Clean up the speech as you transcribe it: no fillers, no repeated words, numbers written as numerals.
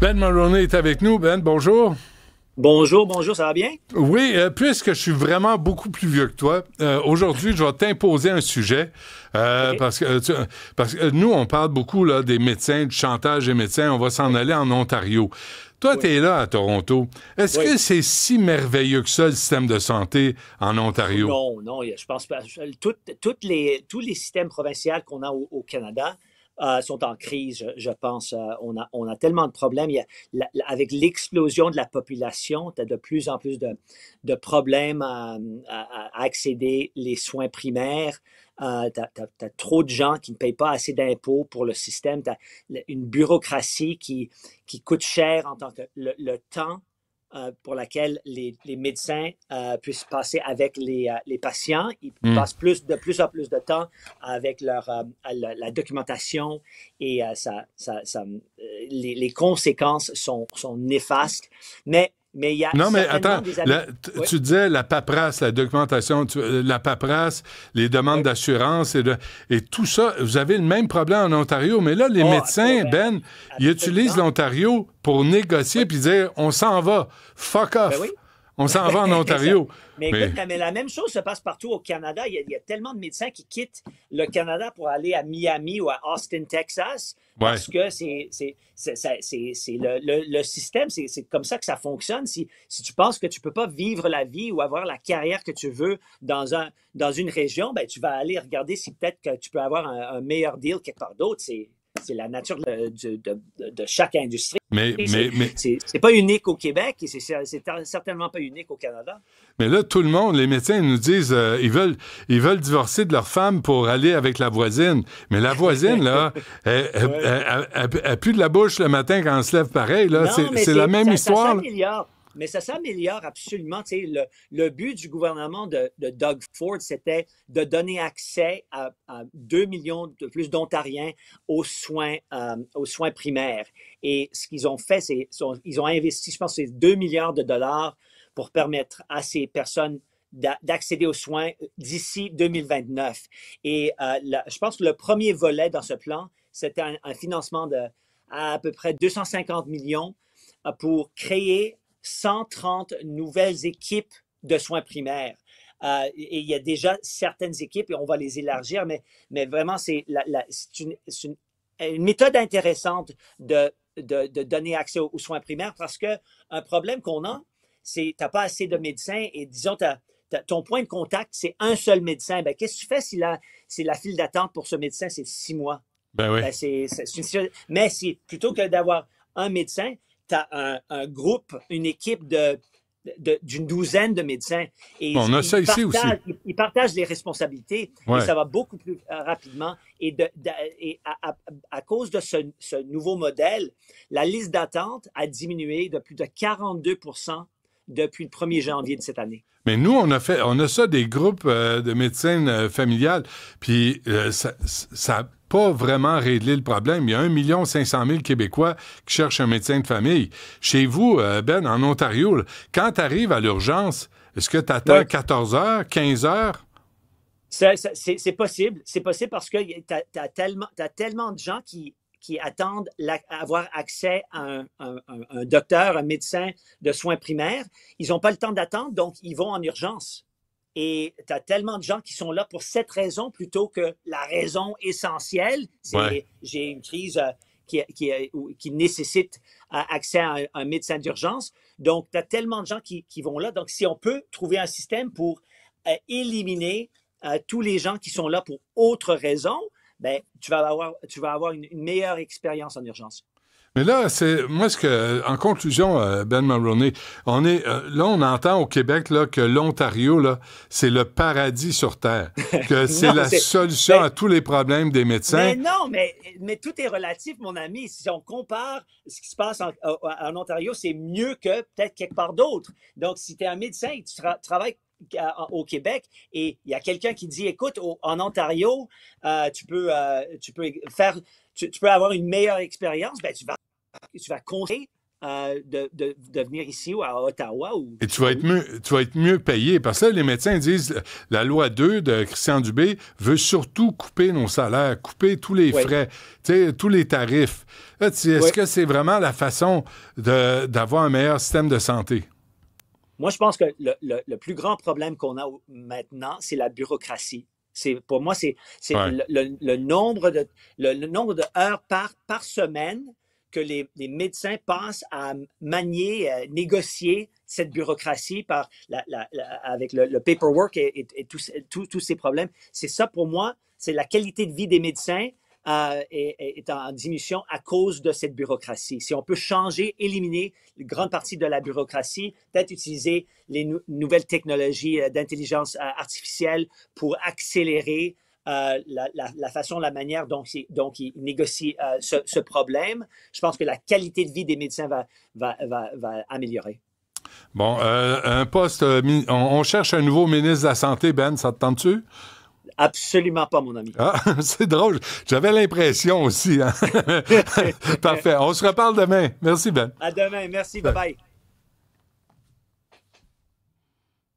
Ben Mulroney est avec nous. Ben, bonjour. Bonjour, bonjour, ça va bien? Oui, puisque je suis vraiment beaucoup plus vieux que toi, aujourd'hui, je vais t'imposer un sujet OK. parce que nous, on parle beaucoup là, des médecins, du chantage des médecins. On va s'en Oui, aller en Ontario. Toi, tu oui, es là à Toronto. Est-ce oui. que c'est si merveilleux que ça, le système de santé en Ontario? Non, non, je pense pas. Tous les systèmes provinciaux qu'on a au Canada sont en crise, je pense. On a tellement de problèmes. Avec l'explosion de la population, tu as de plus en plus de problèmes à accéder les soins primaires. Tu as trop de gens qui ne payent pas assez d'impôts pour le système. Tu as une bureaucratie qui coûte cher en tant que le temps pour laquelle les médecins puissent passer avec les patients. Ils Hmm. passent de plus en plus de temps avec la documentation et les conséquences sont néfastes. Mais il y a Non, mais certainement attends, des amis. Oui, tu disais la paperasse, la documentation, la paperasse, les demandes oui. d'assurance et tout ça. Vous avez le même problème en Ontario, mais là, les Oh, médecins, Ben, ils utilisent absolument. l'Ontario pour négocier Oui, puis dire on s'en va, fuck ben off, oui. on s'en va en Ça- Ontario. mais écoute, Mais, mais la même chose se passe partout au Canada. Il y a tellement de médecins qui quittent le Canada pour aller à Miami ou à Austin, Texas, ouais. parce que c'est le système, c'est comme ça que ça fonctionne. Si tu penses que tu peux pas vivre la vie ou avoir la carrière que tu veux dans une région, ben, tu vas aller regarder si peut-être que tu peux avoir un meilleur deal quelque part d'autre. C'est la nature de chaque industrie. Mais, C'est mais, mais, c'est pas unique au Québec et c'est certainement pas unique au Canada. mais là, tout le monde, les médecins nous disent, ils veulent divorcer de leur femme pour aller avec la voisine. Mais la voisine, là, Ouais. elle pue de la bouche le matin quand elle se lève pareil, là. Non, mais C'est la même ça histoire, là. s'améliore. Mais ça s'améliore absolument. Tu sais, le but du gouvernement de Doug Ford, c'était de donner accès à 2 millions de plus d'Ontariens aux soins primaires. Et ce qu'ils ont fait, ils ont investi, je pense, c'est 2 milliards de dollars pour permettre à ces personnes d'accéder aux soins d'ici 2029. Et je pense que le premier volet dans ce plan, c'était un financement de à peu près 250 millions pour créer 130 nouvelles équipes de soins primaires. Et il y a déjà certaines équipes et on va les élargir, mais vraiment, c'est une méthode intéressante de donner accès aux soins primaires parce qu'un problème qu'on a, c'est que tu n'as pas assez de médecins et disons, ton point de contact, c'est un seul médecin. Ben, qu'est-ce que tu fais si la file d'attente pour ce médecin, c'est 6 mois? Ben oui. Ben, mais plutôt que d'avoir un médecin, tu as un groupe, une équipe d'une douzaine de médecins et Bon, on a ça ici aussi. ils partagent les responsabilités et Ouais. ça va beaucoup plus rapidement. Et à cause de ce nouveau modèle, la liste d'attente a diminué de plus de 42 depuis le 1er janvier de cette année. Mais nous, on a ça des groupes de médecine familiale, puis ça n'a pas vraiment réglé le problème. Il y a 1,5 million Québécois qui cherchent un médecin de famille. Chez vous, Ben, en Ontario, là, quand tu arrives à l'urgence, est-ce que tu attends Oui. 14 heures, 15 heures? C'est possible. C'est possible parce que t'as tellement de gens qui attendent avoir accès à un docteur, un médecin de soins primaires. Ils n'ont pas le temps d'attendre, donc ils vont en urgence. Et tu as tellement de gens qui sont là pour cette raison plutôt que la raison essentielle, Ouais. c'est j'ai une crise qui nécessite accès à un médecin d'urgence. Donc, tu as tellement de gens qui vont là. Donc, si on peut trouver un système pour éliminer tous les gens qui sont là pour autre raison, ben, tu vas avoir une meilleure expérience en urgence. Mais là, c'est moi ce que, en conclusion, Ben Mulroney, là, on entend au Québec là que l'Ontario là, c'est le paradis sur terre, que c'est Non, la solution ben, à tous les problèmes des médecins. mais non, mais tout est relatif, mon ami. Si on compare ce qui se passe en Ontario, c'est mieux que peut-être quelque part d'autre. Donc, si tu es un médecin et tu travailles au Québec et il y a quelqu'un qui dit, écoute, en Ontario, tu peux avoir une meilleure expérience, ben, tu vas conseiller de venir ici ou à Ottawa. Et tu vas être mieux payé. Parce que là, les médecins disent la loi 2 de Christian Dubé veut surtout couper nos salaires, couper tous les frais, tous les tarifs. Là, est-ce que c'est vraiment la façon d'avoir un meilleur système de santé? Moi, je pense que le plus grand problème qu'on a maintenant, c'est la bureaucratie. Pour moi, c'est le nombre de heures par semaine que les médecins passent à manier, négocier cette bureaucratie avec le paperwork et tous ces problèmes. C'est ça, pour moi, c'est la qualité de vie des médecins est en diminution à cause de cette bureaucratie. Si on peut changer, éliminer une grande partie de la bureaucratie, peut-être utiliser les nouvelles technologies d'intelligence artificielle pour accélérer la façon, la manière dont ils négocient ce problème, je pense que la qualité de vie des médecins va améliorer. Bon, un poste, on cherche un nouveau ministre de la Santé, Ben, ça te tente-tu? Absolument pas, mon ami. Ah, c'est drôle. J'avais l'impression aussi. Hein? Parfait. On se reparle demain. Merci, Ben. À demain. Merci. Bye-bye.